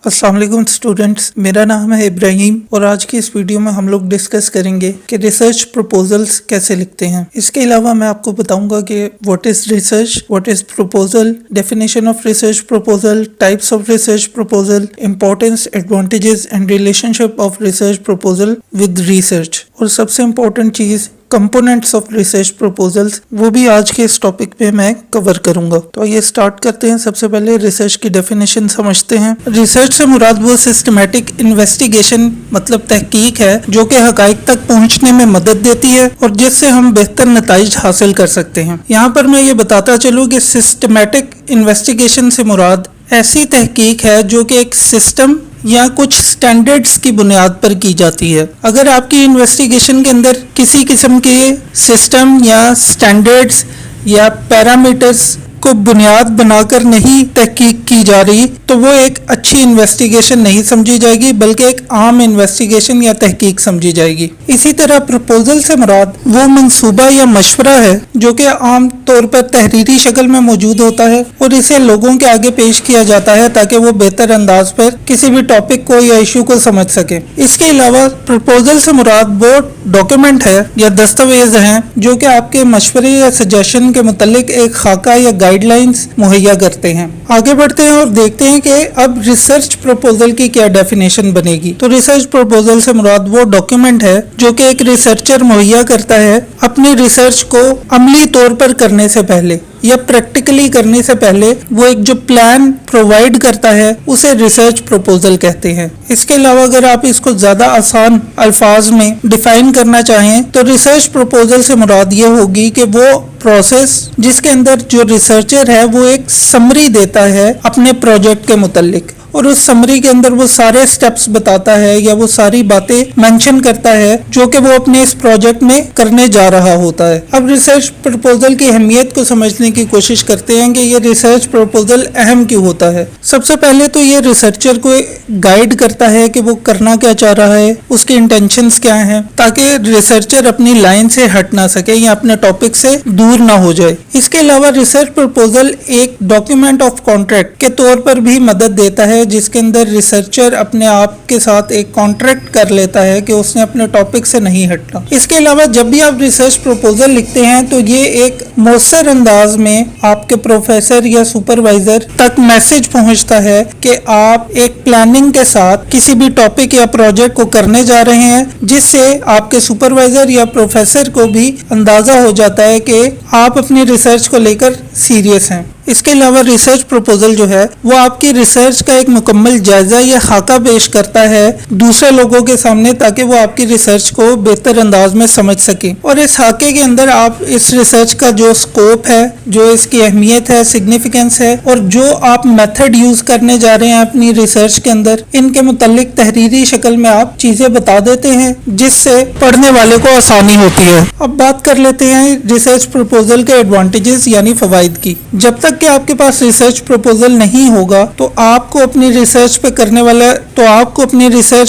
अस्सलाम वालेकुम स्टूडेंट्स, मेरा नाम है इब्राहिम और आज की इस वीडियो में हम लोग डिस्कस करेंगे कि रिसर्च प्रपोजल्स कैसे लिखते हैं। इसके अलावा मैं आपको बताऊंगा कि what is research, what is proposal, definition of research proposal, types of research proposal, importance, advantages and relationship of research proposal with research, और सबसे इम्पोर्टेंट चीज कंपोनेंट्स ऑफ रिसर्च प्रपोजल्स, वो भी आज के इस टॉपिक पे मैं कवर करूंगा। तो ये स्टार्ट करते हैं। सबसे पहले रिसर्च की डेफिनेशन समझते हैं। रिसर्च से मुराद वो सिस्टमैटिक इन्वेस्टिगेशन मतलब तहकीक है जो कि हकाइक तक पहुंचने में मदद देती है और जिससे हम बेहतर नताइज हासिल कर सकते हैं। यहाँ पर मैं ये बताता चलूँ कि सिस्टमैटिक इन्वेस्टिगेशन से मुराद ऐसी तहकीक है जो कि एक सिस्टम या कुछ स्टैंडर्ड्स की बुनियाद पर की जाती है। अगर आपकी इन्वेस्टिगेशन के अंदर किसी किस्म के सिस्टम या स्टैंडर्ड्स या पैरामीटर्स को बुनियाद बनाकर नहीं तहकीक की जा रही तो वो एक अच्छी इन्वेस्टिगेशन नहीं समझी जाएगी, बल्कि एक आम इन्वेस्टिगेशन या तहकीक समझी जाएगी। इसी तरह प्रपोजल से मुराद वो मंसूबा या मशवरा है जो कि आम तौर पर तहरीरी शक्ल में मौजूद होता है और इसे लोगों के आगे पेश किया जाता है ताकि वो बेहतर अंदाज पर किसी भी टॉपिक को या इशू को समझ सके। इसके अलावा प्रपोजल से मुराद वो डॉक्यूमेंट है या दस्तावेज हैं जो कि आपके मशवरे या सजेशन के मुतालिक एक खाका या गाइडलाइंस मुहैया करते हैं। आगे बढ़ते हैं और देखते हैं कि अब रिसर्च प्रपोजल की क्या डेफिनेशन बनेगी। तो रिसर्च प्रपोजल से मुराद वो डॉक्यूमेंट है जो कि एक रिसर्चर मुहैया करता है अपनी रिसर्च को अमली तौर पर करने से पहले या प्रैक्टिकली करने से पहले वो एक जो प्लान प्रोवाइड करता है उसे रिसर्च प्रपोजल कहते हैं। इसके अलावा अगर आप इसको ज्यादा आसान अल्फाज में डिफाइन करना चाहें तो रिसर्च प्रपोजल से मुराद ये होगी कि वो प्रोसेस जिसके अंदर जो रिसर्चर है वो एक समरी देता है अपने प्रोजेक्ट के मुतालिक और उस समरी के अंदर वो सारे स्टेप्स बताता है या वो सारी बातें मेंशन करता है जो कि वो अपने इस प्रोजेक्ट में करने जा रहा होता है। अब रिसर्च प्रपोजल की अहमियत को समझने की कोशिश करते हैं कि ये रिसर्च प्रपोजल अहम क्यों होता है। सबसे पहले तो ये रिसर्चर को गाइड करता है कि वो करना क्या चाह रहा है, उसके इंटेंशंस क्या हैं, ताकि रिसर्चर अपनी लाइन से हट ना सके या अपने टॉपिक से दूर ना हो जाए। इसके अलावा रिसर्च प्रपोजल एक डॉक्यूमेंट ऑफ कॉन्ट्रैक्ट के तौर पर भी मदद देता है जिसके अंदर रिसर्चर अपने आप के साथ एक कॉन्ट्रैक्ट कर लेता है कि उसने अपने टॉपिक से नहीं हटना। इसके अलावा जब भी आप रिसर्च प्रपोजल लिखते हैं तो ये एक मौसर अंदाज में आपके प्रोफेसर या सुपरवाइजर तक मैसेज पहुंचता है कि आप एक प्लानिंग के साथ किसी भी टॉपिक या प्रोजेक्ट को करने जा रहे हैं, जिससे आपके सुपरवाइजर या प्रोफेसर को भी अंदाजा हो जाता है कि आप अपनी रिसर्च को लेकर सीरियस हैं। इसके अलावा रिसर्च प्रपोजल जो है वो आपकी रिसर्च का एक मुकम्मल जायजा या खाका पेश करता है दूसरे लोगों के सामने ताकि वो आपकी रिसर्च को बेहतर अंदाज में समझ सके और इस खाके के अंदर आप इस रिसर्च का जो स्कोप है, जो इसकी अहमियत है, सिग्निफिकेंस है और जो आप मेथड यूज करने जा रहे हैं अपनी रिसर्च के अंदर, इनके मुतालिक तहरीरी शक्ल में आप चीजें बता देते हैं जिससे पढ़ने वाले को आसानी होती है। अब बात कर लेते हैं रिसर्च प्रपोजल के एडवांटेजेस यानी फवाइद की। जब तक कि आपके पास रिसर्च प्रपोजल नहीं होगा तो आपको अपनी रिसर्च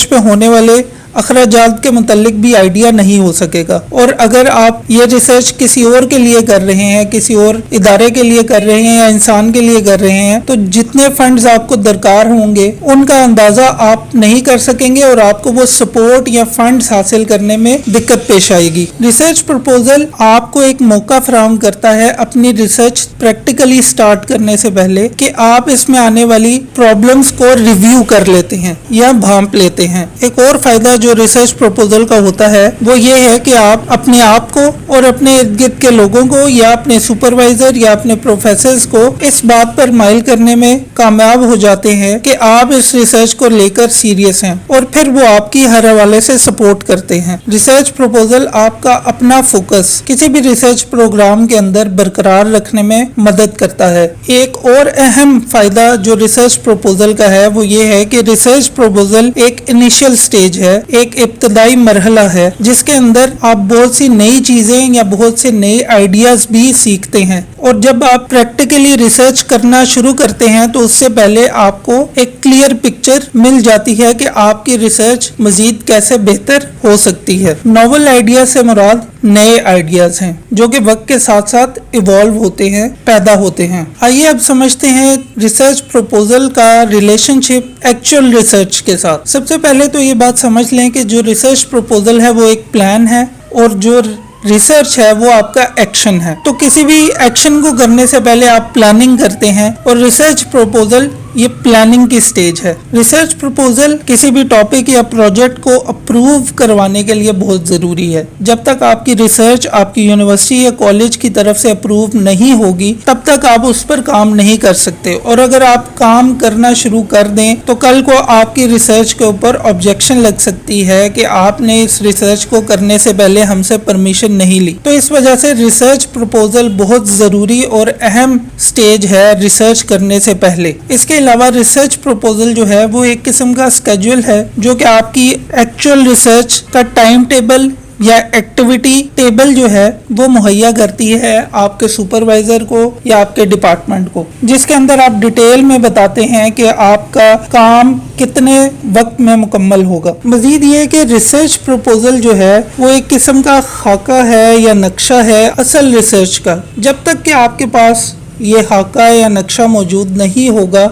पे होने वाले अखराजात के मुतालिक भी आइडिया नहीं हो सकेगा। और अगर आप ये रिसर्च किसी और के लिए कर रहे हैं, किसी और इदारे के लिए कर रहे हैं या इंसान के लिए कर रहे हैं, तो जितने फंड्स आपको दरकार होंगे उनका अंदाजा आप नहीं कर सकेंगे और आपको वो सपोर्ट या फंड्स हासिल करने में दिक्कत पेश आएगी। रिसर्च प्रपोजल आपको एक मौका फराहम करता है अपनी रिसर्च प्रैक्टिकली स्टार्ट करने से पहले कि आप इसमें आने वाली प्रॉब्लम्स को रिव्यू कर लेते हैं या भांप लेते हैं। एक और फायदा जो रिसर्च प्रपोजल का होता है वो ये है कि आप अपने आप को और अपने इर्द गिर्द के लोगों को या अपने सुपरवाइजर या अपने प्रोफेसर्स को इस बात पर माइल करने में कामयाब हो जाते हैं कि आप इस रिसर्च को लेकर सीरियस हैं और फिर वो आपकी हर हवाले से सपोर्ट करते हैं। रिसर्च प्रपोजल आपका अपना फोकस किसी भी रिसर्च प्रोग्राम के अंदर बरकरार रखने में मदद करता है। एक और अहम फायदा जो रिसर्च प्रपोजल का है वो ये है कि रिसर्च प्रपोजल एक इनिशियल स्टेज है, एक इब्तदाई मरहला है जिसके अंदर आप बहुत सी नई चीजें या बहुत से नए आइडियाज भी सीखते हैं और जब आप प्रैक्टिकली रिसर्च करना शुरू करते हैं तो उससे पहले आपको एक क्लियर पिक्चर मिल जाती है कि आपकी रिसर्च मजीद कैसे बेहतर हो सकती है। नॉवल आइडिया से मुराद नए आइडियाज हैं जो कि वक्त के साथ साथ इवॉल्व होते हैं, पैदा होते हैं। आइए अब समझते हैं रिसर्च प्रपोजल का रिलेशनशिप एक्चुअल रिसर्च के साथ। सबसे पहले तो ये बात समझ लें कि जो रिसर्च प्रपोजल है वो एक प्लान है और जो रिसर्च है वो आपका एक्शन है। तो किसी भी एक्शन को करने से पहले आप प्लानिंग करते हैं और रिसर्च प्रपोजल ये प्लानिंग की स्टेज है। रिसर्च प्रपोजल किसी भी टॉपिक या प्रोजेक्ट को अप्रूव करवाने के लिए बहुत ज़रूरी है। जब तक आपकी रिसर्च आपकी यूनिवर्सिटी या कॉलेज की तरफ से अप्रूव नहीं होगी तब तक आप उस पर काम नहीं कर सकते, और अगर आप काम करना शुरू कर दें तो कल को आपकी रिसर्च के ऊपर ऑब्जेक्शन लग सकती है कि आपने इस रिसर्च को करने से पहले हमसे परमिशन नहीं ली। तो इस वजह से रिसर्च प्रपोजल बहुत ज़रूरी और अहम स्टेज है रिसर्च करने से पहले। इसके अलावा रिसर्च प्रपोजल जो है वो एक किस्म का स्केड्यूल है जो कि आपकी एक्चुअल रिसर्च का टाइम टेबल या एक्टिविटी टेबल जो है वो मुहैया करती है आपके सुपरवाइजर को या आपके डिपार्टमेंट को, जिसके अंदर आप डिटेल में बताते हैं कि आपका काम कितने वक्त में मुकम्मल होगा। मजीद ये कि रिसर्च प्रपोजल जो है वो एक किस्म का खाका है या नक्शा है असल रिसर्च का। जब तक कि आपके पास ये खाका या नक्शा मौजूद नहीं होगा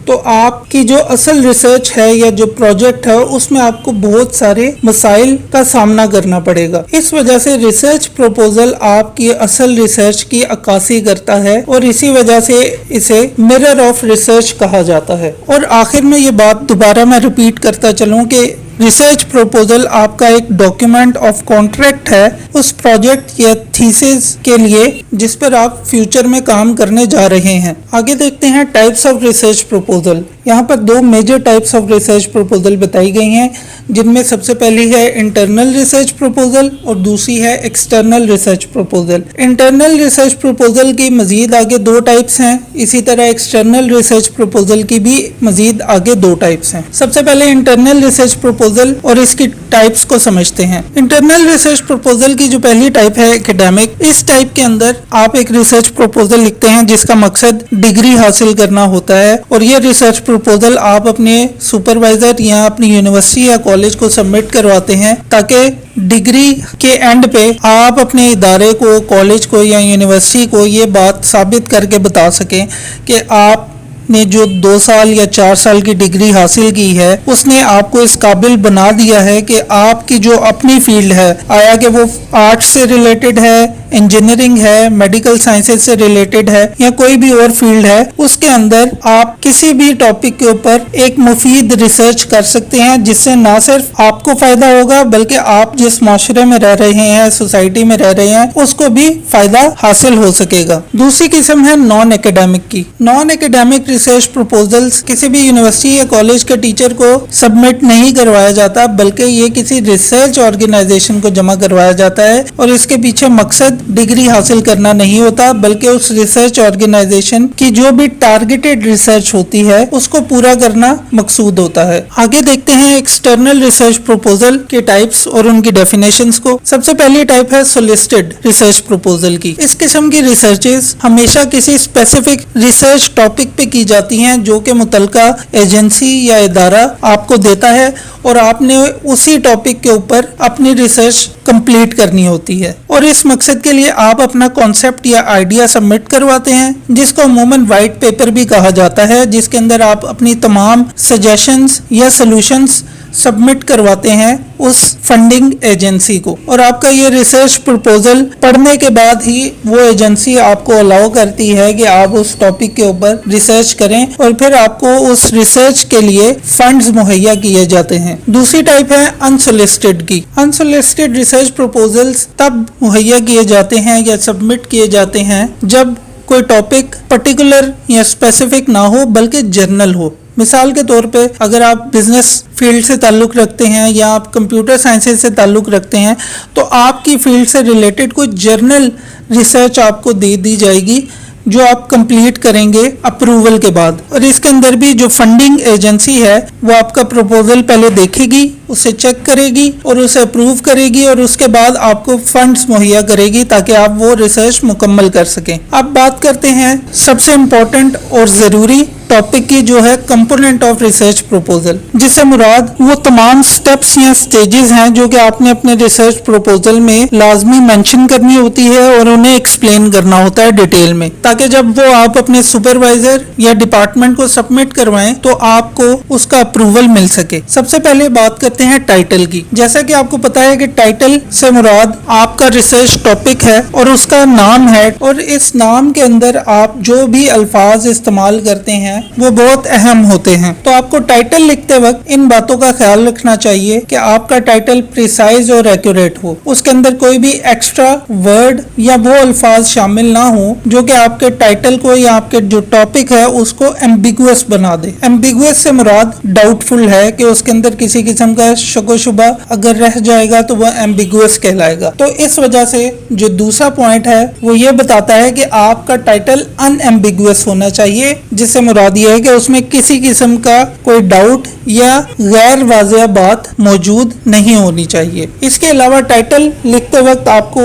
तो आपकी जो असल रिसर्च है या जो प्रोजेक्ट है उसमें आपको बहुत सारे मसाइल का सामना करना पड़ेगा। इस वजह से रिसर्च प्रपोजल आपकी असल रिसर्च की अक्कासी करता है और इसी वजह से इसे मिरर ऑफ रिसर्च कहा जाता है। और आखिर में ये बात दोबारा मैं रिपीट करता चलूं कि रिसर्च प्रपोजल आपका एक डॉक्यूमेंट ऑफ कॉन्ट्रैक्ट है उस प्रोजेक्ट या थीसिस के लिए जिस पर आप फ्यूचर में काम करने जा रहे हैं। आगे देखते हैं टाइप्स ऑफ रिसर्च प्रपोजल। यहाँ पर दो major types of research proposal बताई गई हैं, जिनमें सबसे पहली है इंटरनल रिसर्च प्रपोजल और दूसरी है external research proposal. Internal research proposal की मजीद आगे दो टाइप्स हैं, इसी तरह एक्सटर्नल रिसर्च प्रपोजल की भी मजीद आगे दो टाइप्स हैं। सबसे पहले इंटरनल रिसर्च प्रपोजल और इसकी टाइप्स को समझते हैं। इंटरनल रिसर्च प्रपोजल की जो पहली टाइप है एकेडमिक, इस टाइप के अंदर आप एक रिसर्च प्रपोजल लिखते हैं जिसका मकसद डिग्री हासिल करना होता है, और ये रिसर्च प्रपोजल आप अपने सुपरवाइजर या अपनी यूनिवर्सिटी या कॉलेज को सबमिट करवाते हैं ताकि डिग्री के एंड पे आप अपने इदारे को, कॉलेज को या यूनिवर्सिटी को ये बात साबित करके बता सकें कि आप ने जो 2 साल या 4 साल की डिग्री हासिल की है उसने आपको इस काबिल बना दिया है कि आपकी जो अपनी फील्ड है, आया कि वो आर्ट्स से रिलेटेड है, इंजीनियरिंग है, मेडिकल साइंसेज से रिलेटेड है या कोई भी और फील्ड है, उसके अंदर आप किसी भी टॉपिक के ऊपर एक मुफीद रिसर्च कर सकते हैं जिससे ना सिर्फ आपको फायदा होगा बल्कि आप जिस माशरे में रह रहे हैं, सोसाइटी में रह रहे हैं, उसको भी फायदा हासिल हो सकेगा। दूसरी किस्म है नॉन एकेडमिक की। नॉन एकेडमिक रिसर्च प्रपोजल्स किसी भी यूनिवर्सिटी या कॉलेज के टीचर को सबमिट नहीं करवाया जाता बल्कि ये किसी रिसर्च ऑर्गेनाइजेशन को जमा करवाया जाता है, और इसके पीछे मकसद डिग्री हासिल करना नहीं होता बल्कि उस रिसर्च ऑर्गेनाइजेशन की जो भी टारगेटेड रिसर्च होती है उसको पूरा करना मकसूद होता है। आगे देखते हैं एक्सटर्नल रिसर्च प्रपोजल के टाइप्स और उनकी डेफिनेशंस को। सबसे पहली टाइप है सोलिसिटेड रिसर्च प्रपोजल की। इस किस्म की रिसर्चेस हमेशा किसी स्पेसिफिक रिसर्च टॉपिक पे की जाती हैं जो कि मुतलका एजेंसी या इदारा आपको देता है और आपने उसी टॉपिक के ऊपर अपनी रिसर्च कंप्लीट करनी होती है, और इस मकसद के लिए आप अपना कॉन्सेप्ट या आइडिया सबमिट करवाते हैं जिसको अमूमन वाइट पेपर भी कहा जाता है, जिसके अंदर आप अपनी तमाम सजेशंस या सॉल्यूशंस सबमिट करवाते हैं उस फंडिंग एजेंसी को, और आपका ये रिसर्च प्रपोजल पढ़ने के बाद ही वो एजेंसी आपको अलाउ करती है कि आप उस टॉपिक के ऊपर रिसर्च करें और फिर आपको उस रिसर्च के लिए फंड्स मुहैया किए जाते हैं। दूसरी टाइप है अनसोलिसिटेड की। अनसोलिसिटेड रिसर्च प्रपोजल्स तब मुहैया किए जाते हैं या सबमिट किए जाते हैं जब कोई टॉपिक पर्टिकुलर या स्पेसिफिक ना हो बल्कि जनरल हो। मिसाल के तौर पे अगर आप बिजनेस फील्ड से ताल्लुक़ रखते हैं या आप कंप्यूटर साइंसेज से ताल्लुक़ रखते हैं तो आपकी फील्ड से रिलेटेड कोई जर्नल रिसर्च आपको दे दी जाएगी जो आप कंप्लीट करेंगे अप्रूवल के बाद, और इसके अंदर भी जो फंडिंग एजेंसी है वो आपका प्रपोजल पहले देखेगी, उसे चेक करेगी और उसे अप्रूव करेगी और उसके बाद आपको फंड्स मुहैया करेगी ताकि आप वो रिसर्च मुकम्मल कर सकें। अब बात करते हैं सबसे इम्पोर्टेंट और ज़रूरी टॉपिक की जो है कंपोनेंट ऑफ रिसर्च प्रपोजल, जिससे मुराद वो तमाम स्टेप्स या स्टेजेस हैं जो कि आपने अपने रिसर्च प्रपोजल में लाजमी मेंशन करनी होती है और उन्हें एक्सप्लेन करना होता है डिटेल में, ताकि जब वो आप अपने सुपरवाइजर या डिपार्टमेंट को सबमिट करवाएं तो आपको उसका अप्रूवल मिल सके। सबसे पहले बात करते हैं टाइटल की। जैसा कि आपको पता है कि टाइटल से मुराद आपका रिसर्च टॉपिक है और उसका नाम है, और इस नाम के अंदर आप जो भी अल्फाज इस्तेमाल करते हैं वो बहुत अहम होते हैं। तो आपको टाइटल लिखते वक्त इन बातों का ख्याल रखना चाहिए कि आपका टाइटल प्रिसाइज और एक्यूरेट हो, उसके अंदर कोई भी एक्स्ट्रा वर्ड या वो अल्फाज शामिल ना हो जो कि आपके टाइटल को या आपके जो टॉपिक है उसको एम्बिगुअस बना दे। एम्बिगुअस से मुराद डाउटफुल है कि उसके अंदर किसी किस्म का शक व शुबा अगर रह जाएगा तो वह एम्बिगुअस कहलाएगा। तो इस वजह से जो दूसरा पॉइंट है वो ये बताता है कि आपका टाइटल अनएम्बिगुअस होना चाहिए, जिससे मुराद ये है कि उसमें किसी किस्म का कोई डाउट या गैर वाज़ेह बात मौजूद नहीं होनी चाहिए। इसके अलावा टाइटल लिखते वक्त आपको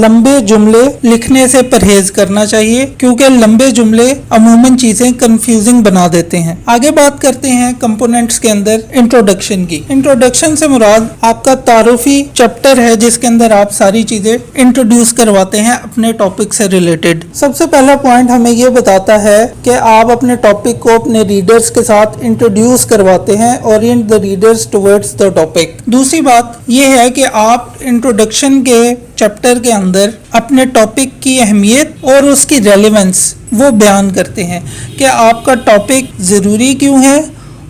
लंबे जुमले लिखने से परहेज करना चाहिए, क्योंकि लंबे जुमले अमूमन चीजें कंफ्यूजिंग बना देते हैं। आगे बात करते हैं कंपोनेंट्स के अंदर इंट्रोडक्शन की। इंट्रोडक्शन से मुराद आपका तारुफी चैप्टर है जिसके अंदर आप सारी चीजें इंट्रोड्यूस करवाते हैं अपने टॉपिक से रिलेटेड। सबसे पहला पॉइंट हमें ये बताता है कि आप अपने टॉपिक को अपने रीडर्स के साथ इंट्रोड्यूस करवाते हैं, Orient the readers towards the topic. दूसरी बात यह है कि आप इंट्रोडक्शन के चैप्टर के अंदर अपने टॉपिक की अहमियत और उसकी रेलेवेंस वो बयान करते हैं कि आपका टॉपिक ज़रूरी क्यों है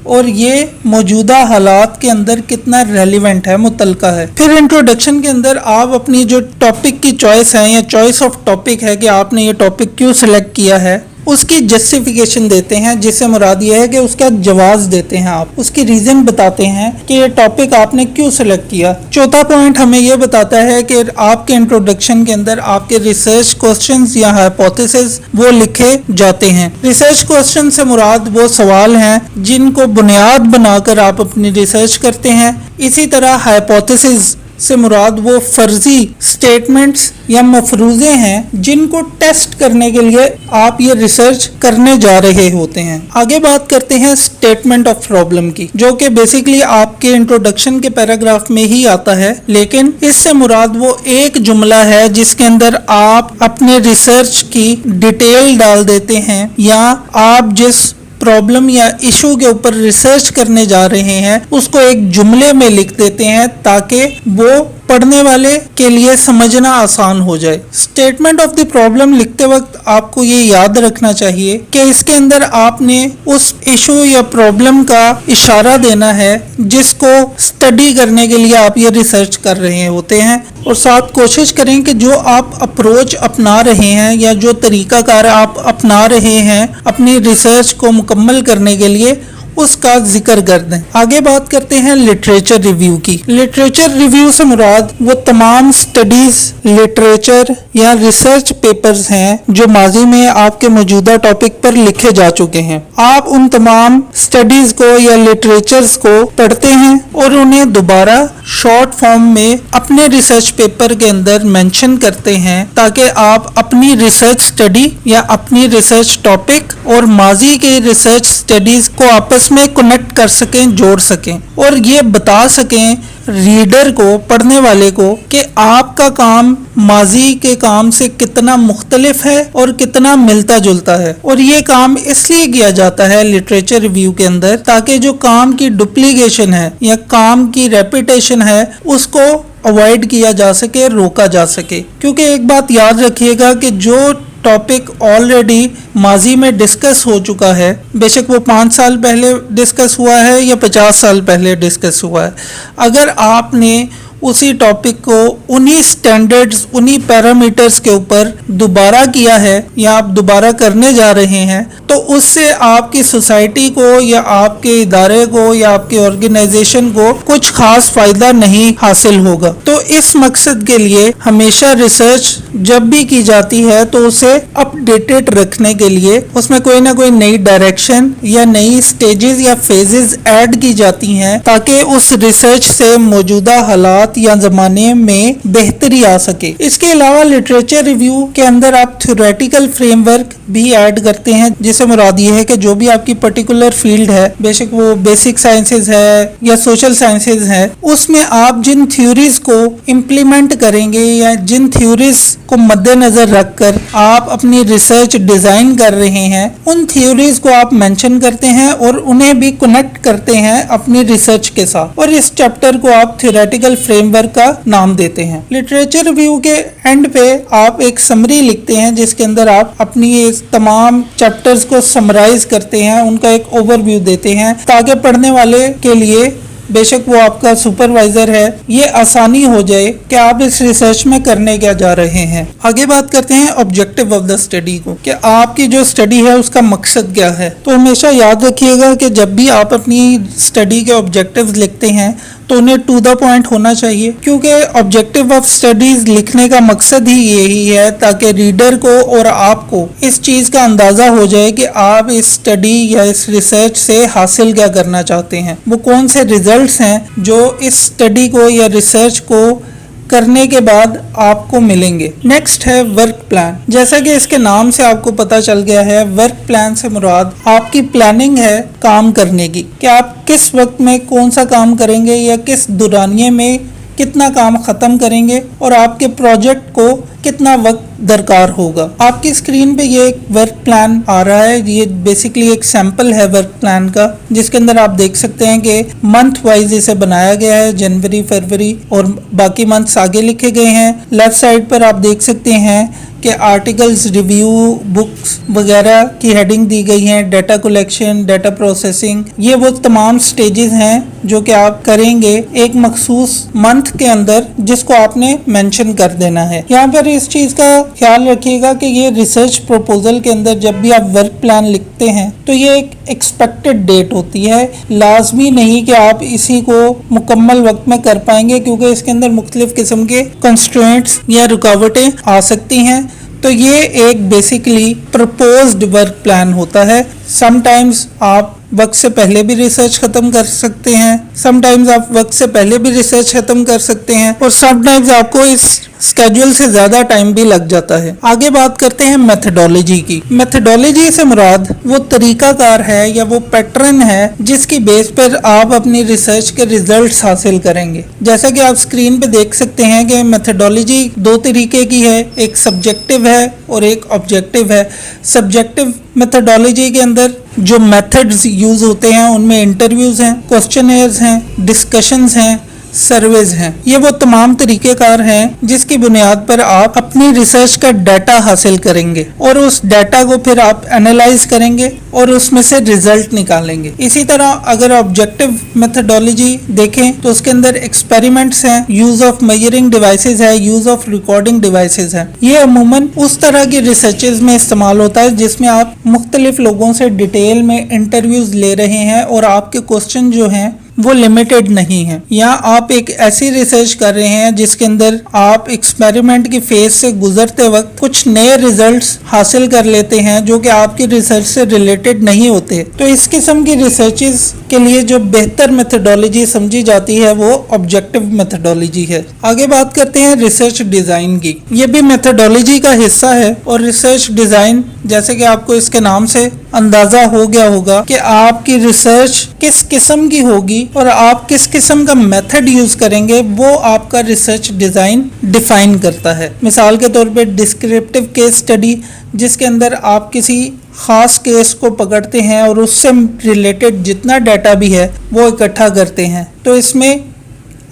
और ये मौजूदा हालात के अंदर कितना रेलिवेंट है, मुतलका है। फिर इंट्रोडक्शन के अंदर आप अपनी जो टॉपिक की चॉइस है या चॉइस ऑफ टॉपिक है कि आपने ये टॉपिक क्यों सिलेक्ट किया है उसकी जस्टिफिकेशन देते हैं, जिससे मुराद ये है कि उसका जवाब देते हैं, आप उसकी रीजन बताते हैं कि ये टॉपिक आपने क्यों सिलेक्ट किया। चौथा पॉइंट हमें ये बताता है कि आपके इंट्रोडक्शन के अंदर आपके रिसर्च क्वेश्चंस या हाइपोथेसिस वो लिखे जाते हैं। रिसर्च क्वेश्चन से मुराद वो सवाल हैं जिनको बुनियाद बनाकर आप अपनी रिसर्च करते हैं। इसी तरह हाइपोथेसिस से मुराद वो फर्जी स्टेटमेंट्स या मफरूजे हैं जिनको टेस्ट करने के लिए आप ये रिसर्च करने जा रहे होते हैं। आगे बात करते हैं स्टेटमेंट ऑफ प्रॉब्लम की, जो कि बेसिकली आपके इंट्रोडक्शन के पैराग्राफ में ही आता है, लेकिन इससे मुराद वो एक जुमला है जिसके अंदर आप अपने रिसर्च की डिटेल डाल देते हैं या आप जिस प्रॉब्लम या इशू के ऊपर रिसर्च करने जा रहे हैं उसको एक जुमले में लिख देते हैं ताकि वो पढ़ने वाले के लिए समझना आसान हो जाए। स्टेटमेंट ऑफ द प्रॉब्लम लिखते वक्त आपको ये याद रखना चाहिए कि इसके अंदर आपने उस इशू या प्रॉब्लम का इशारा देना है जिसको स्टडी करने के लिए आप ये रिसर्च कर रहे होते हैं, और साथ कोशिश करें कि जो आप अप्रोच अपना रहे हैं या जो तरीकाकार आप अपना रहे हैं अपनी रिसर्च को मुकम्मल करने के लिए उसका जिक्र कर दें। आगे बात करते हैं लिटरेचर रिव्यू की। लिटरेचर रिव्यू से मुराद वो तमाम स्टडीज, लिटरेचर या रिसर्च पेपर्स हैं जो माजी में आपके मौजूदा टॉपिक पर लिखे जा चुके हैं। आप उन तमाम स्टडीज को या लिटरेचर्स को पढ़ते हैं और उन्हें दोबारा शॉर्ट फॉर्म में अपने रिसर्च पेपर के अंदर मेंशन करते हैं ताकि आप अपनी रिसर्च स्टडी या अपनी रिसर्च टॉपिक और माजी के रिसर्च स्टडीज को आपस में कनेक्ट कर सकें, जोड़ सकें और ये बता सकें रीडर को, पढ़ने वाले को, कि आपका काम माजी के काम से कितना मुख्तलिफ है और कितना मिलता जुलता है। और ये काम इसलिए किया जाता है लिटरेचर रिव्यू के अंदर ताकि जो काम की डुप्लीकेशन है या काम की रेपिटेशन है उसको अवॉइड किया जा सके, रोका जा सके। क्योंकि एक बात याद रखिएगा कि जो टॉपिक ऑलरेडी माजी में डिस्कस हो चुका है, बेशक वो 5 साल पहले डिस्कस हुआ है या 50 साल पहले डिस्कस हुआ है, अगर आपने उसी टॉपिक को उन्हीं स्टैंडर्ड्स, उन्हीं पैरामीटर्स के ऊपर दोबारा किया है या आप दोबारा करने जा रहे हैं तो उससे आपकी सोसाइटी को या आपके इदारे को या आपके ऑर्गेनाइजेशन को कुछ खास फायदा नहीं हासिल होगा। तो इस मकसद के लिए हमेशा रिसर्च जब भी की जाती है तो उसे अपडेटेड रखने के लिए उसमें कोई ना कोई नई डायरेक्शन या नई स्टेजेस या फेजेस ऐड की जाती हैं ताकि उस रिसर्च से मौजूदा हालात हालात या जमाने में बेहतरी आ सके। इसके अलावा लिटरेचर रिव्यू के अंदर आप थ्योरेटिकल फ्रेमवर्क भी ऐड करते हैं, जिसे मुराद ये है कि जो भी आपकी पर्टिकुलर फील्ड है, बेशक वो बेसिक साइंसेज है या सोशल साइंसेज है, उसमें आप जिन थ्योरीज को इम्प्लीमेंट करेंगे या जिन थ्योरीज को मद्देनजर रखकर आप अपनी रिसर्च डिजाइन कर रहे हैं, उन थ्योरीज को आप मेंशन करते हैं और उन्हें भी कनेक्ट करते हैं अपनी रिसर्च के साथ, और इस चैप्टर को आप थ्योरेटिकल फ्रेमवर्क का नाम देते हैं। लिटरेचर रिव्यू के एंड पे आप एक समरी लिखते हैं, जिसके अंदर आप अपनी इस तमाम चैप्टर्स को समराइज करते हैं, उनका एक ओवरव्यू देते हैं, ताकि पढ़ने वाले के लिए, बेशक वो आपका सुपरवाइजर है, ये आसानी हो जाए कि आप इस रिसर्च में करने क्या जा रहे हैं। आगे बात करते हैं ऑब्जेक्टिव ऑफ द स्टडी को, कि आपकी जो स्टडी है उसका मकसद क्या है। तो हमेशा याद रखिएगा कि जब भी आप अपनी स्टडी के ऑब्जेक्टिव्स लिखते हैं तो उन्हें टू द पॉइंट होना चाहिए, क्योंकि ऑब्जेक्टिव ऑफ स्टडीज लिखने का मकसद ही यही है ताकि रीडर को और आपको इस चीज का अंदाजा हो जाए कि आप इस स्टडी या इस रिसर्च से हासिल क्या करना चाहते हैं, वो कौन से रिजल्ट्स हैं जो इस स्टडी को या रिसर्च को करने के बाद आपको मिलेंगे। नेक्स्ट है वर्क प्लान। जैसा कि इसके नाम से आपको पता चल गया है, वर्क प्लान से मुराद आपकी प्लानिंग है काम करने की, कि आप किस वक्त में कौन सा काम करेंगे या किस दौरानिये में कितना काम खत्म करेंगे और आपके प्रोजेक्ट को कितना वक्त दरकार होगा। आपकी स्क्रीन पे ये एक वर्क प्लान आ रहा है, ये बेसिकली एक सैंपल है वर्क प्लान का, जिसके अंदर आप देख सकते हैं कि मंथ वाइज इसे बनाया गया है, जनवरी, फरवरी और बाकी मंथ्स आगे लिखे गए हैं। लेफ्ट साइड पर आप देख सकते हैं कि आर्टिकल्स, रिव्यू, बुक्स वगैरह की हेडिंग दी गई हैं, डाटा कलेक्शन, डाटा प्रोसेसिंग, ये वो तमाम स्टेजेस हैं जो कि आप करेंगे एक मखसूस मंथ के अंदर, जिसको आपने मेंशन कर देना है। यहाँ पर इस चीज का ख्याल रखिएगा कि ये रिसर्च प्रपोजल के अंदर जब भी आप वर्क प्लान लिखते हैं तो ये एक एक्सपेक्टेड डेट होती है, लाजमी नहीं कि आप इसी को मुकम्मल वक्त में कर पाएंगे, क्योंकि इसके अंदर मुख्तलिफ किस्म के कंस्ट्रेंट्स या रुकावटें आ सकती हैं। तो ये एक बेसिकली प्रपोज्ड वर्क प्लान होता है। समटाइम्स आप वक्त से पहले भी रिसर्च खत्म कर सकते हैं, समटाइम्स आप वक्त से पहले भी रिसर्च खत्म कर सकते हैं, और समटाइम्स आपको इस स्केड्यूल से ज्यादा टाइम भी लग जाता है। आगे बात करते हैं मेथडोलॉजी की। मेथडोलॉजी से मुराद वो तरीकाकार है या वो पैटर्न है जिसकी बेस पर आप अपनी रिसर्च के रिजल्ट्स हासिल करेंगे। जैसा कि आप स्क्रीन पे देख सकते हैं कि मेथडोलॉजी दो तरीके की है, एक सब्जेक्टिव है और एक ऑब्जेक्टिव है। सब्जेक्टिव मेथडोलॉजी के अंदर जो मेथड्स यूज होते हैं उनमें इंटरव्यूज हैं, क्वेश्चनेयर्स हैं, डिस्कशंस हैं, सर्वेज हैं। ये वो तमाम तरीकेकार हैं जिसकी बुनियाद पर आप अपनी रिसर्च का डाटा हासिल करेंगे और उस डाटा को फिर आप एनालाइज करेंगे और उसमें से रिजल्ट निकालेंगे। इसी तरह अगर ऑब्जेक्टिव मेथडोलॉजी देखें तो उसके अंदर एक्सपेरिमेंट्स हैं, यूज ऑफ मेजरिंग डिवाइसेस है, यूज ऑफ रिकॉर्डिंग डिवाइसेस है। ये अमूमन उस तरह की रिसर्चेज में इस्तेमाल होता है जिसमें आप मुख्तलिफ लोगों से डिटेल में इंटरव्यूज ले रहे हैं और आपके क्वेश्चन जो हैं वो लिमिटेड नहीं है। या आप एक ऐसी रिसर्च कर रहे हैं जिसके अंदर आप एक्सपेरिमेंट की फेज से गुजरते वक्त कुछ नए रिजल्ट्स हासिल कर लेते हैं जो कि आपकी रिसर्च से रिलेटेड नहीं होते। तो इस किस्म की रिसर्चेस के लिए जो बेहतर मेथडोलॉजी समझी जाती है वो ऑब्जेक्टिव मेथडोलॉजी है। आगे बात करते हैं रिसर्च डिजाइन की। ये भी मेथडोलॉजी का हिस्सा है और रिसर्च डिजाइन, जैसे कि आपको इसके नाम से अंदाजा हो गया होगा कि आपकी रिसर्च किस किस्म की होगी और आप किस किस्म का मेथड यूज करेंगे, वो आपका रिसर्च डिजाइन डिफाइन करता है। मिसाल के तौर पे डिस्क्रिप्टिव केस स्टडी, जिसके अंदर आप किसी खास केस को पकड़ते हैं और उससे रिलेटेड जितना डाटा भी है वो इकट्ठा करते हैं। तो इसमें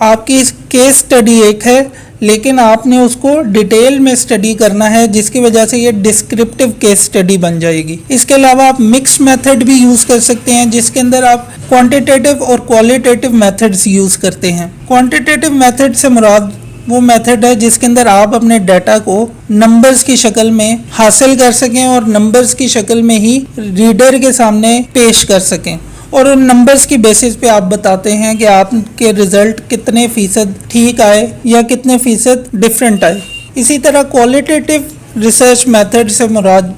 आपकी केस स्टडी एक है, लेकिन आपने उसको डिटेल में स्टडी करना है, जिसकी वजह से ये डिस्क्रिप्टिव केस स्टडी बन जाएगी। इसके अलावा आप मिक्स मेथड भी यूज कर सकते हैं, जिसके अंदर आप क्वांटिटेटिव और क्वालिटेटिव मेथड्स यूज करते हैं। क्वांटिटेटिव मेथड से मुराद वो मेथड है जिसके अंदर आप अपने डाटा को नंबर्स की शक्ल में हासिल कर सकें और नंबर्स की शक्ल में ही रीडर के सामने पेश कर सकें, और उन नंबर्स की बेसिस पे आप बताते हैं कि आपके रिजल्ट कितने फीसद ठीक आए या कितने फीसद डिफरेंट आए। इसी तरह क्वालिटेटिव रिसर्च मेथड से मुराद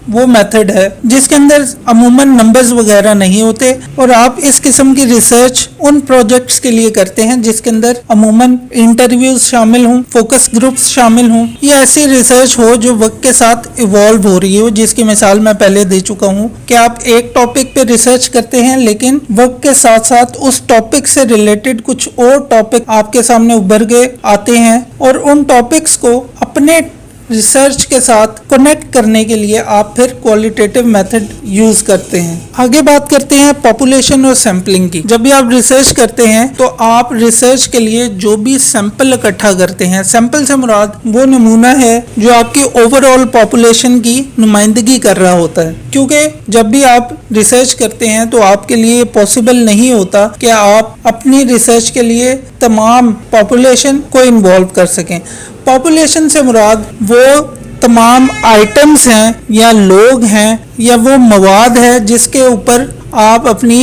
वो मेथड है जिसके अंदर अमूमन नंबर्स वगैरह नहीं होते और आप इस किस्म की रिसर्च उन प्रोजेक्ट्स के लिए करते हैं जिसके अंदर अमूमन इंटरव्यूज शामिल हों, फोकस ग्रुप्स शामिल हों या ऐसी रिसर्च हो जो वक्त के साथ इवॉल्व हो रही हो, जिसकी मिसाल मैं पहले दे चुका हूँ कि आप एक टॉपिक पे रिसर्च करते हैं लेकिन वक्त के साथ साथ उस टॉपिक से रिलेटेड कुछ और टॉपिक आपके सामने उभर के आते हैं और उन टॉपिक्स को अपने रिसर्च के साथ कनेक्ट करने के लिए आप फिर क्वालिटेटिव मेथड यूज करते हैं। आगे बात करते हैं पॉपुलेशन और सैम्पलिंग की। जब भी आप रिसर्च करते हैं तो आप रिसर्च के लिए जो भी सैंपल इकट्ठा करते हैं, सैंपल से मुराद वो नमूना है जो आपकी ओवरऑल पॉपुलेशन की नुमाइंदगी कर रहा होता है, क्योंकि जब भी आप रिसर्च करते हैं तो आपके लिए पॉसिबल नहीं होता कि आप अपनी रिसर्च के लिए तमाम पॉपुलेशन को इन्वॉल्व कर सकें। पॉपुलेशन से मुराद वो तमाम आइटम्स हैं या लोग हैं या वो मवाद है जिसके ऊपर आप अपनी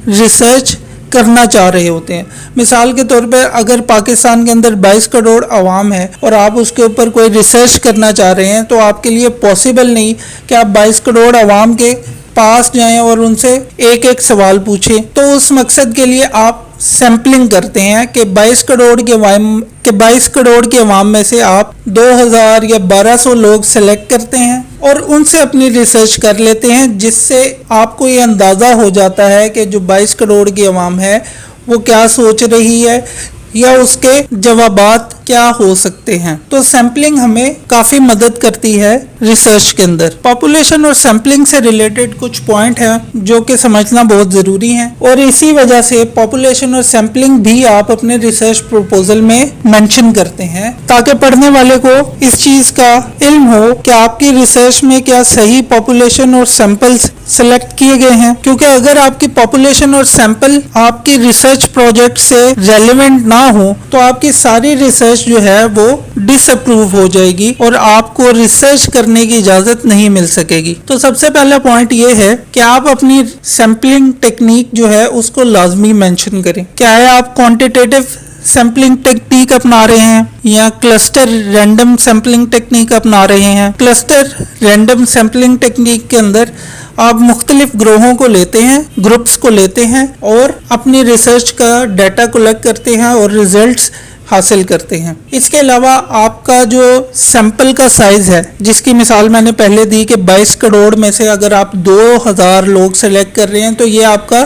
रिसर्च करना चाह रहे होते हैं। मिसाल के तौर पर अगर पाकिस्तान के अंदर 22 करोड़ आवाम है और आप उसके ऊपर कोई रिसर्च करना चाह रहे हैं तो आपके लिए पॉसिबल नहीं कि आप 22 करोड़ आवाम के पास जाएं और उनसे एक एक सवाल पूछें। तो उस मकसद के लिए आप सैम्पलिंग करते हैं कि 22 करोड़ के अवाम में से आप 2000 या 1200 लोग सेलेक्ट करते हैं और उनसे अपनी रिसर्च कर लेते हैं, जिससे आपको ये अंदाज़ा हो जाता है कि जो 22 करोड़ की अवाम है वो क्या सोच रही है या उसके जवाबात क्या हो सकते हैं। तो सैम्पलिंग हमें काफ़ी मदद करती है रिसर्च के अंदर। पॉपुलेशन और सैम्पलिंग से रिलेटेड कुछ पॉइंट हैं जो कि समझना बहुत ज़रूरी है और इसी वजह से पॉपुलेशन और सैम्पलिंग भी आप अपने रिसर्च प्रपोजल में मेंशन करते हैं ताकि पढ़ने वाले को इस चीज़ का इल्म हो कि आपकी रिसर्च में क्या सही पॉपुलेशन और सैंपल्स सेलेक्ट किए गए हैं। क्योंकि अगर आपकी पॉपुलेशन और सैंपल आपकी रिसर्च प्रोजेक्ट से रेलेवेंट ना हो तो आपकी सारी रिसर्च जो है वो डिसअप्रूव हो जाएगी और आपको रिसर्च करने की इजाजत नहीं मिल सकेगी। तो सबसे पहला पॉइंट ये है कि आप अपनी सैम्पलिंग टेक्निक जो है उसको लाजमी मेंशन करें। क्या है आप क्वांटिटेटिव सैम्पलिंग टेक्निक अपना रहे हैं या क्लस्टर रैंडम सैम्पलिंग टेक्निक अपना रहे हैं। क्लस्टर रैंडम सैम्पलिंग टेक्निक के अंदर आप मुख्तलिफ ग्रोहों को लेते हैं, ग्रुप्स को लेते हैं और अपनी रिसर्च का डाटा कलेक्ट करते हैं और रिजल्ट्स हासिल करते हैं। इसके अलावा आपका जो सैंपल का साइज है, जिसकी मिसाल मैंने पहले दी कि 22 करोड़ में से अगर आप 2000 लोग सेलेक्ट कर रहे हैं तो ये आपका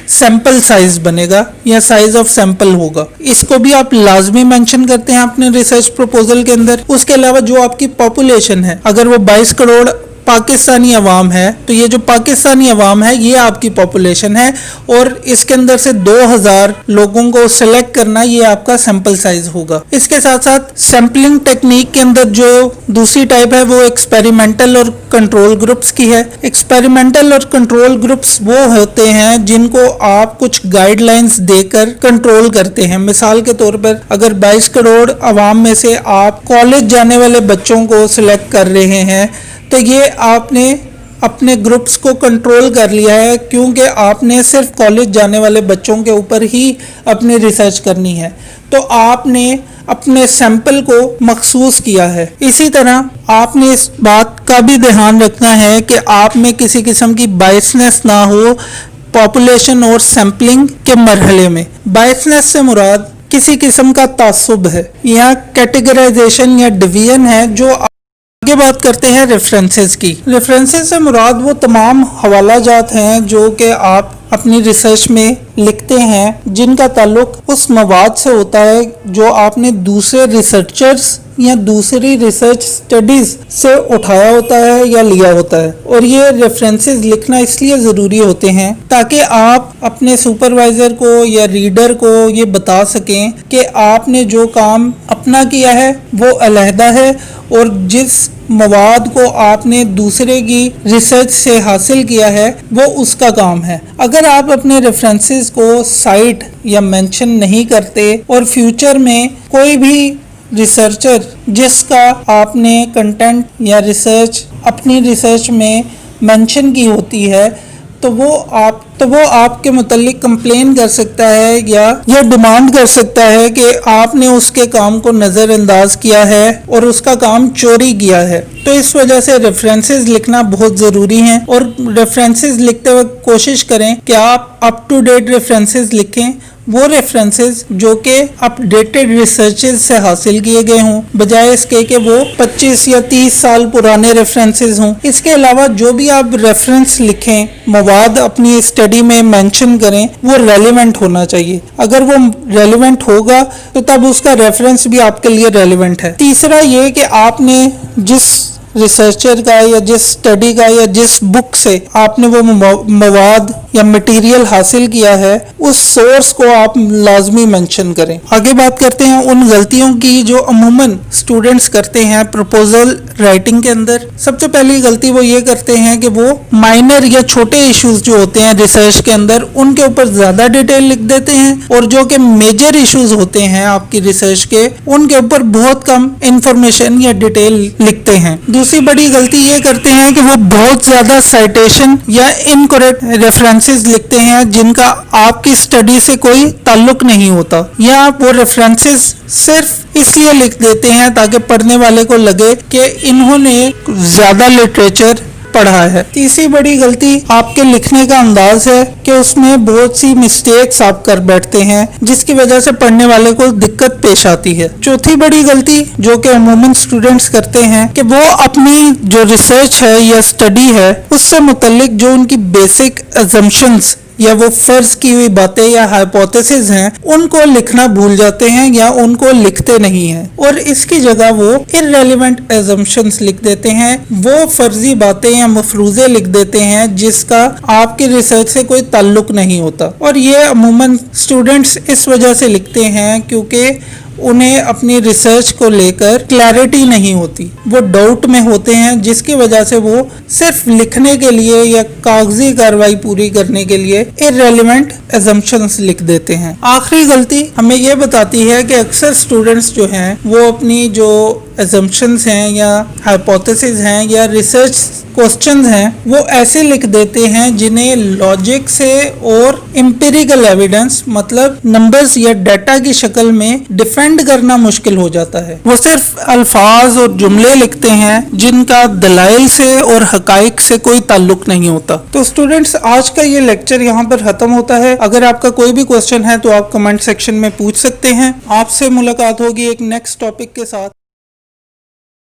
सैंपल साइज बनेगा या साइज ऑफ सैंपल होगा। इसको भी आप लाजमी मेंशन करते हैं अपने रिसर्च प्रपोजल के अंदर। उसके अलावा जो आपकी पॉपुलेशन है, अगर वो 22 करोड़ पाकिस्तानी अवाम है तो ये जो पाकिस्तानी अवाम है ये आपकी पॉपुलेशन है और इसके अंदर से 2000 लोगों को सिलेक्ट करना ये आपका सैंपल साइज होगा। इसके साथ साथ सैम्पलिंग टेक्निक के अंदर जो दूसरी टाइप है वो एक्सपेरिमेंटल और कंट्रोल ग्रुप्स की है। एक्सपेरिमेंटल और कंट्रोल ग्रुप्स वो होते हैं जिनको आप कुछ गाइडलाइंस देकर कंट्रोल करते हैं। मिसाल के तौर पर अगर 22 करोड़ अवाम में से आप कॉलेज जाने वाले बच्चों को सिलेक्ट कर रहे हैं तो ये आपने अपने ग्रुप्स को कंट्रोल कर लिया है, क्योंकि आपने सिर्फ कॉलेज जाने वाले बच्चों के ऊपर ही अपनी रिसर्च करनी है। तो आपने अपने सैंपल को मखसूस किया है। इसी तरह आपने इस बात का भी ध्यान रखना है कि आप में किसी किस्म की बायसनेस ना हो पॉपुलेशन और सैंपलिंग के मरहले में। बायसनेस से मुराद किसी किस्म का तासुब है या कैटेगराइजेशन या डिवीजन है। जो आगे बात करते हैं रेफरेंसेस की। रेफरेंसेस से मुराद वो तमाम हवाला जात हैं जो कि आप अपनी रिसर्च में लिखते हैं जिनका ताल्लुक उस मवाद से होता है जो आपने दूसरे रिसर्चर्स या दूसरी रिसर्च स्टडीज से उठाया होता है या लिया होता है। और ये रेफरेंसेस लिखना इसलिए ज़रूरी होते हैं ताकि आप अपने सुपरवाइज़र को या रीडर को ये बता सकें कि आपने जो काम अपना किया है वो अलहदा है और जिस मवाद को आपने दूसरे की रिसर्च से हासिल किया है वो उसका काम है। अगर आप अपने रेफरेंसेस को साइट या मेंशन नहीं करते और फ्यूचर में कोई भी रिसर्चर जिसका आपने कंटेंट या रिसर्च अपनी रिसर्च में मेंशन की होती है तो वो आपके मुतल्लिक कंप्लेन कर सकता है या डिमांड कर सकता है कि आपने उसके काम को नज़रअंदाज किया है और उसका काम चोरी किया है। तो इस वजह से रेफरेंसेस लिखना बहुत ज़रूरी है और रेफरेंसेस लिखते वक्त कोशिश करें कि आप अप टू डेट रेफरेंसेस लिखें, वो रेफरेंसेस जो कि अपडेटेड रिसर्चेस से हासिल किए गए हों, बजाय इसके कि वो 25 या 30 साल पुराने रेफरेंसेस हों। इसके अलावा जो भी आप रेफरेंस लिखें, मवाद अपनी स्टडी में मेंशन करें, वो रेलिवेंट होना चाहिए। अगर वो रेलिवेंट होगा तो तब उसका रेफरेंस भी आपके लिए रेलिवेंट है। तीसरा ये कि आपने जिस रिसर्चर का या जिस स्टडी का या जिस बुक से आपने वो मवाद या मटेरियल हासिल किया है, उस सोर्स को आप लाजमी मेंशन करें। आगे बात करते हैं उन गलतियों की जो अमूमन स्टूडेंट्स करते हैं प्रपोजल राइटिंग के अंदर। सबसे पहली गलती वो ये करते हैं कि वो माइनर या छोटे इश्यूज जो होते हैं रिसर्च के अंदर, उनके ऊपर ज्यादा डिटेल लिख देते हैं और जो कि मेजर इश्यूज होते हैं आपकी रिसर्च के, उनके ऊपर बहुत कम इंफॉर्मेशन या डिटेल लिखते हैं। दूसरी बड़ी गलती ये करते हैं कि वो बहुत ज्यादा साइटेशन या इनकरेक्ट रेफरेंसेस लिखते हैं जिनका आपकी स्टडी से कोई ताल्लुक नहीं होता, या वो रेफरेंसेस सिर्फ इसलिए लिख देते हैं ताकि पढ़ने वाले को लगे कि इन्होंने ज्यादा लिटरेचर पढ़ा है। तीसरी बड़ी गलती आपके लिखने का अंदाज है कि उसमें बहुत सी मिस्टेक्स आप कर बैठते हैं जिसकी वजह से पढ़ने वाले को दिक्कत पेश आती है। चौथी बड़ी गलती जो कि अमूमन स्टूडेंट्स करते हैं कि वो अपनी जो रिसर्च है या स्टडी है उससे मुतल्लिक जो उनकी बेसिक अजम्पशंस या वो फर्ज की हुई बातें या हाइपोथेसिस हैं, उनको लिखना भूल जाते हैं या उनको लिखते नहीं हैं और इसकी जगह वो इररेलेवेंट अजम्पशंस लिख देते हैं, वो फर्जी बातें या मफरूजे लिख देते हैं जिसका आपकी रिसर्च से कोई ताल्लुक नहीं होता। और ये अमूमन स्टूडेंट्स इस वजह से लिखते हैं क्योंकि उन्हें अपनी रिसर्च को लेकर क्लैरिटी नहीं होती, वो डाउट में होते हैं, जिसकी वजह से वो सिर्फ लिखने के लिए या कागजी कार्रवाई पूरी करने के लिए इररेलेवेंट अजम्पशंस लिख देते हैं। आखिरी गलती हमें ये बताती है कि अक्सर स्टूडेंट्स जो हैं वो अपनी जो अजम्पशंस हैं या हाइपोथेसिस हैं या रिसर्च क्वेश्चंस हैं वो ऐसे लिख देते हैं जिन्हें लॉजिक से और एम्पिरिकल एविडेंस मतलब नंबर्स या डाटा की शक्ल में डिफेंड करना मुश्किल हो जाता है। वो सिर्फ अल्फाज और जुमले लिखते हैं जिनका दलाइल से और हकाइक से कोई ताल्लुक नहीं होता। तो स्टूडेंट्स, आज का ये लेक्चर यहाँ पर खत्म होता है। अगर आपका कोई भी क्वेश्चन है तो आप कमेंट सेक्शन में पूछ सकते हैं। आपसे मुलाकात होगी एक नेक्स्ट टॉपिक के साथ।